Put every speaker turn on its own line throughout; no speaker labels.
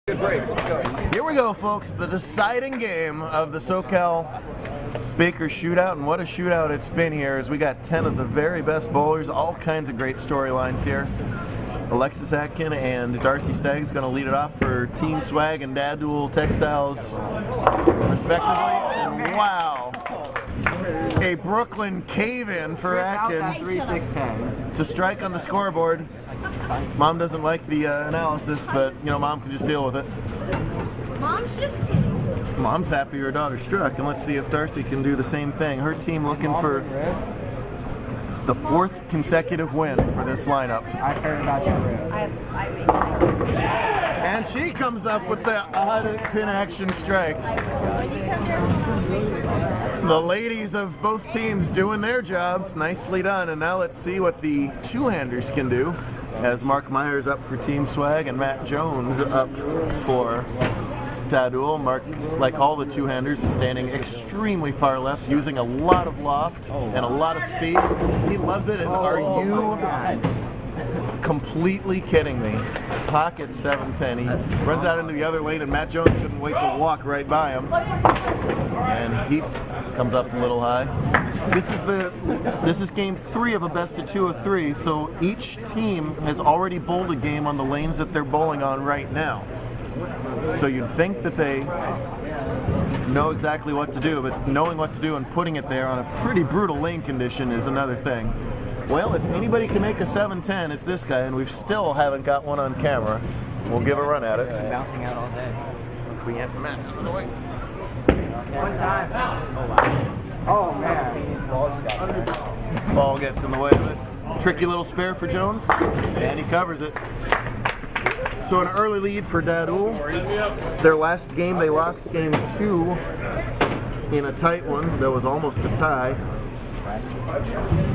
Good breaks. Let's go.
Here we go, folks. The deciding game of the SoCal Baker Shootout, and what a shootout it's been here. As we got 10 of the very best bowlers, all kinds of great storylines here. Alexis Atkin and Darcy Stagg's going to lead it off for Team Swag and Dahdoul Textiles, respectively. And wow, a Brooklyn cave-in for Atkin.
3-6-10.
It's a strike on the scoreboard. Mom doesn't like the analysis, but you know, Mom can just deal with it.
Mom's just kidding.
Mom's happy her daughter struck, and let's see if Darcy can do the same thing. Her team looking for the 4th consecutive win for this lineup.
I heard about your
And she comes up with the odd pin action strike. The ladies of both teams doing their jobs. Nicely done. And now let's see what the two-handers can do, as Mark Myers up for Team Swag and Matt Jones up for Dahdoul. Mark, like all the two-handers, is standing extremely far left, using a lot of loft and a lot of speed. He loves it, and are you completely kidding me? Pocket 710. He runs out into the other lane, and Matt Jones couldn't wait to walk right by him. And he comes up a little high. This is game 3 of a best of 2 of 3, so each team has already bowled a game on the lanes that they're bowling on right now. So you'd think that they know exactly what to do, but knowing what to do and putting it there on a pretty brutal lane condition is another thing. Well, if anybody can make a 710, it's this guy, and we still haven't got one on camera. We'll give a run at it.
Bouncing out all day.
If we have the match.
One time. Oh, man.
Ball gets in the way of it. Tricky little spare for Jones, and he covers it. So an early lead for Dahdoul. Their last game, they lost game 2 in a tight one that was almost a tie.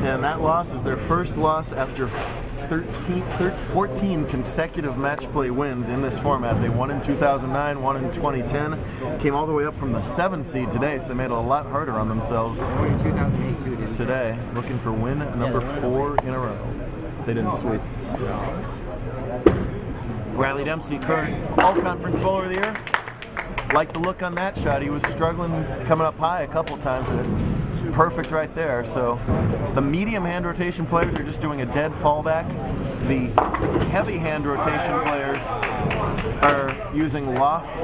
And that loss was their first loss after 14 consecutive match play wins in this format. They won in 2009, won in 2010, came all the way up from the 7th seed today, so they made it a lot harder on themselves today, looking for win number 4 in a row. They didn't sweep. Riley Dempsey, current all-conference bowler of the year. Like the look on that shot. He was struggling coming up high a couple times. Perfect right there. So the medium hand rotation players are just doing a dead fallback. The heavy hand rotation players are using loft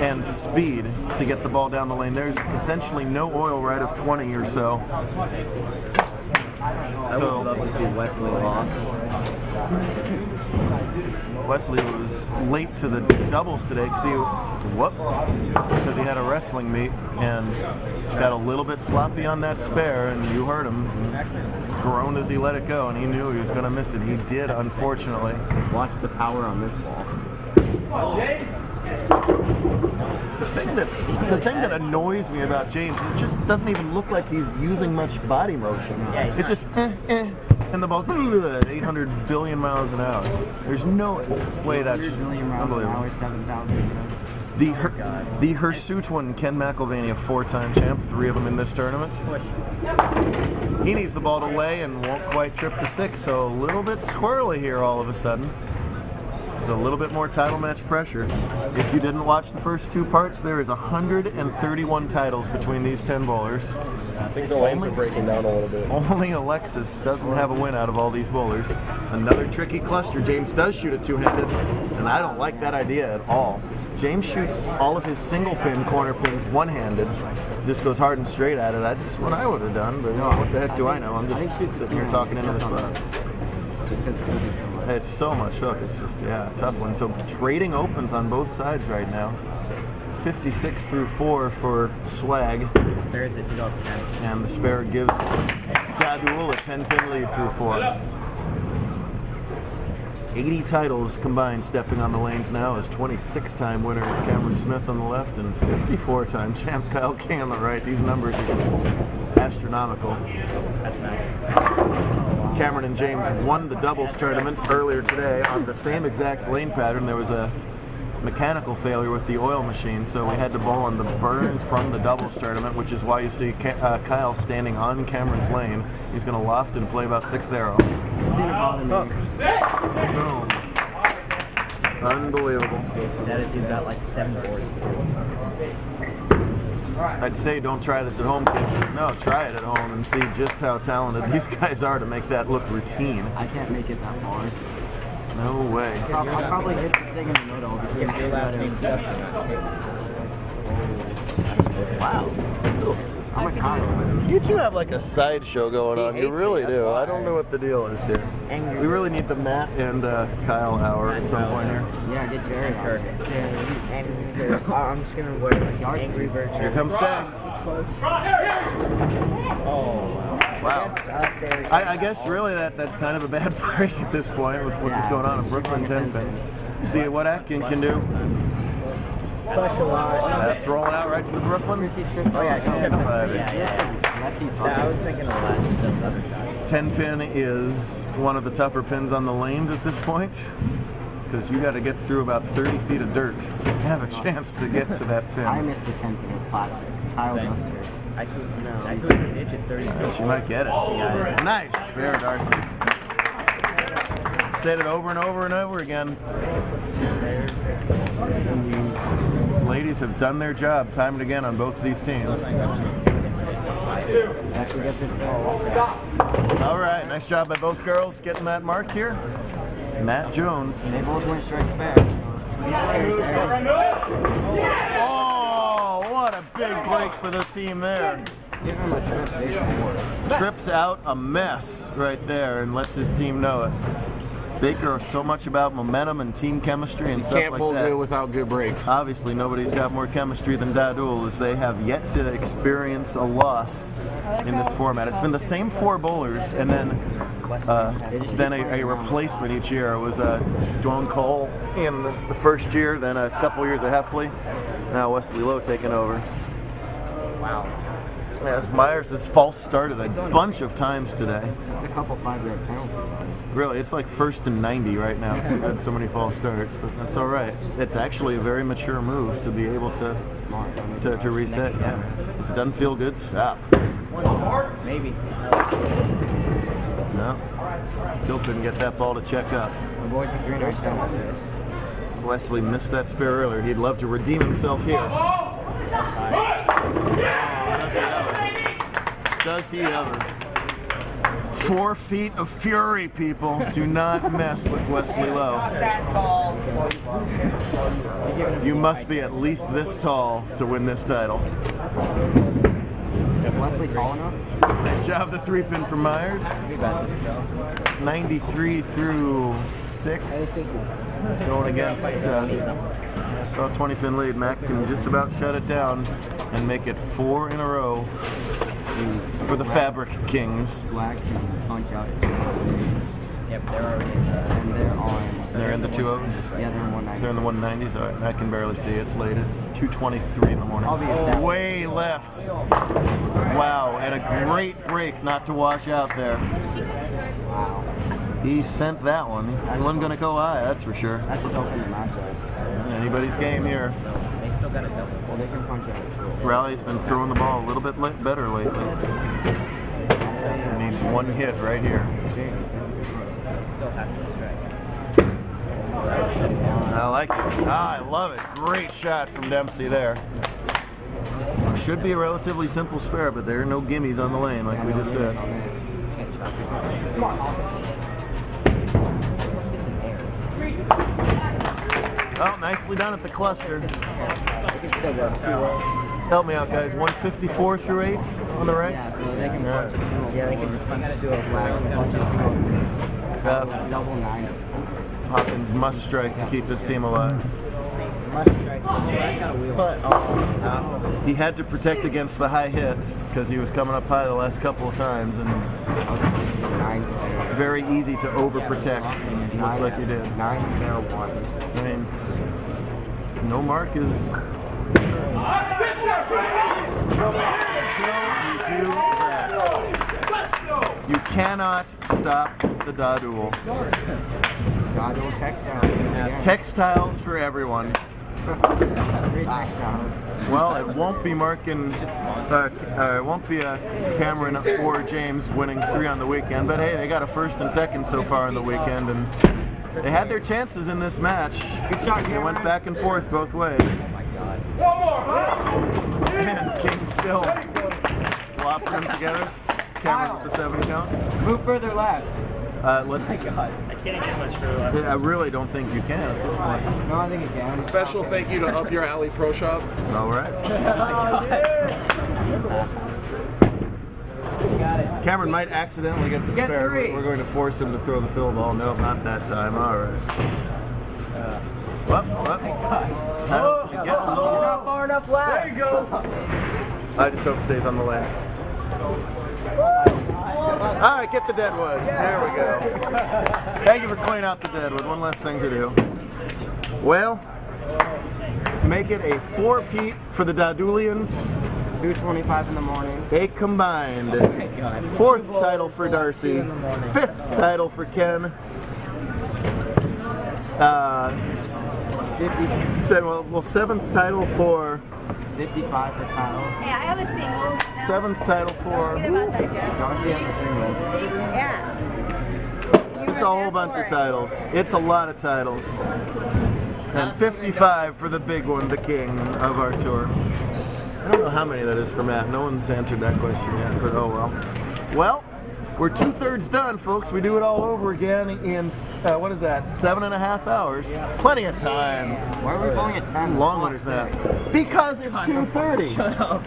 and speed to get the ball down the lane. There's essentially no oil right of 20 or so.
I would love to see Wesley loft.
Wesley was late to the doubles today. Because he had a wrestling meet and got a little bit sloppy on that spare, and you heard him groan as he let it go, and he knew he was going to miss it. He did, unfortunately.
Watch the power on this ball.
The thing that annoys me about James, it just doesn't even look like he's using much body motion. It's just and the ball 800 billion miles an hour. There's no way that's unbelievable.
7,000.
The hirsute one, Ken McElvaney, a 4-time champ, 3 of them in this tournament. He needs the ball to lay and won't quite trip the 6, so a little bit squirrely here all of a sudden. It's a little bit more title match pressure. If you didn't watch the first 2 parts, there is 131 titles between these 10 bowlers.
I think the lanes are breaking down a little bit.
Only Alexis doesn't have a win out of all these bowlers. Another tricky cluster. James does shoot it two-handed, and I don't like that idea at all. James shoots all of his single pin corner pins one-handed. Just goes hard and straight at it. That's what I would have done, but what the heck do I know? I'm just sitting here talking into this box. It's so much hook. It's just, a tough one. So trading opens on both sides right now. 56 through 4 for Swag.
There's it to go.
And the spare gives Dahdoul a 10-pin lead through 4. 80 titles combined stepping on the lanes now as 26-time winner Cameron Smith on the left and 54-time champ Kyle King on the right. These numbers are just astronomical.
That's nice.
Cameron and James won the doubles tournament earlier today on the same exact lane pattern. There was a mechanical failure with the oil machine, so we had to bowl on the burn from the doubles tournament, which is why you see Kyle standing on Cameron's lane. He's going to loft and play about 6th arrow. Unbelievable.
That is, he's got like 7 boards.
I'd say don't try this at home, kids. No, try it at home and see just how talented these guys are to make that look routine.
I can't make it that far.
No way.
I'll probably hit the thing in the middle. If your last name's Justin. Wow. I'm a Kyle.
You two have like a sideshow going on. You really do. I don't know what the deal is here. We really need the Matt and Kyle hour at some point here.
Yeah, I did Jerry.
I'm just gonna wear like Angry Birds.
Here comes Stags. Wow. I guess really that's kind of a bad break at this point with what's going on in Brooklyn 10 pin. See what Atkin can do.
Push a lot.
That's rolling out right to the Brooklyn.
Oh yeah,
10-5.
Yeah, I was thinking of that on the other side.
10 pin is one of the tougher pins on the lane at this point, because you got to get through about 30 feet of dirt to have a chance to get to that pin.
I missed a 10 pin with plastic. Kyle Duster. I couldn't pitch at 30 feet.
She might get it. Nice spare, Darcy. Said it over and over and over again. And the ladies have done their job time and again on both of these teams. All right, nice job by both girls getting that mark here. Matt Jones.
They both went strikes back.
Oh, what a big break for the team there.
Give him a trip.
Trips out a mess right there and lets his team know it. Baker are so much about momentum and team chemistry and stuff like that.
Can't pull good without good breaks.
Obviously, nobody's got more chemistry than Dahdoul, as they have yet to experience a loss in this format. It's been the same 4 bowlers, and then a replacement each year. It was Dwayne Cole in the first year, then a couple years of Heffley. Now Wesley Lowe taking over.
Wow.
As Myers has false started a bunch of times today.
It's a couple 5-yard penalties.
Really, it's like 1st and 90 right now. So we've had so many false starts, but that's all right. It's actually a very mature move to be able to reset. Yeah, if it doesn't feel good, stop.
Maybe.
No, still couldn't get that ball to check up. Wesley missed that spare earlier. He'd love to redeem himself here. Does he ever? 4 feet of fury, people. Do not mess with Wesley Lowe. You must be at least this tall to win this title.
Wesley tall enough?
Nice job, the 3-pin from Myers. 93 through 6. Going against about 20-pin lead. Mac can just about shut it down and make it 4 in a row for the Fabric Kings.
Swag can punch out. Yep, they're already in
They're in the 2-0s?
Yeah, they're in 190.
They're in the 190s? All right, I can barely see. It's late. It's 2:23 in the morning. Way left. Wow, and a great break not to wash out there.
Wow.
He sent that one. He wasn't going to go high, that's for sure.
That's just opening the matchup.
Anybody's game here.
They still got it double. Well, they can punch out.
Rowley's been throwing the ball a little bit better lately. Needs one hit right here.
Still have to strike.
I like it. I love it. Great shot from Dempsey there. Should be a relatively simple spare, but there are no gimmies on the lane, like we just said. Oh, nicely done at the cluster. Help me out, guys. 154 through 8 on the right.
Yeah, so they can punch it too. Yeah, they can do a flag and punch it too. Double 9.
Hopkins must strike to keep this team alive.
Must strike. But
he had to protect against the high hits because he was coming up high the last couple of times, and very easy to overprotect. Looks like he did.
9 spare 1.
I mean, no mark is. Until you do that, you cannot stop the Dahdoul.
Dahdoul Textiles.
Textiles for everyone.
Textiles.
Well, it won't be marking. It won't be a Cameron or James winning 3 on the weekend. But hey, they got a 1st and 2nd so far on the weekend, and They had their chances in this match.
Good shot,
They went back and forth both ways. And King still flopping them together. Cameron with the 7 counts.
Move further left.
Let's.
I can't get much further left.
I really don't think you can at this point.
No, I think it can.
Special thank you to Up Your Alley Pro Shop.
All right. Cameron might accidentally get the
Get
spare.
3.
We're going to force him to throw the fill ball. Nope, not that time. All right. Well.
You're not far enough left. There you go.
I just hope it stays on the lane. All right, get the deadwood. There we go. Thank you for cleaning out the deadwood. One less thing to do. Well, make it a 4-peat for the Dahdoulians.
2:25 in the morning.
A combined 4th title for Darcy, 5th title for Ken. 7th title for
55 for Kyle.
Yeah, I have a singles.
7th title for.
Forget about that, Joe.
Darcy has the singles.
Yeah.
It's a whole bunch of titles. It's a lot of titles. And 55 for the big one, the king of our tour. I don't know how many that is for Matt. No one's answered that question yet, but oh well. Well, we're 2/3 done, folks. We do it all over again in, what is that, 7.5 hours? Yeah. Plenty of time.
Why are we calling it 10?
Long one is that? Because it's 2:30.
Shut up.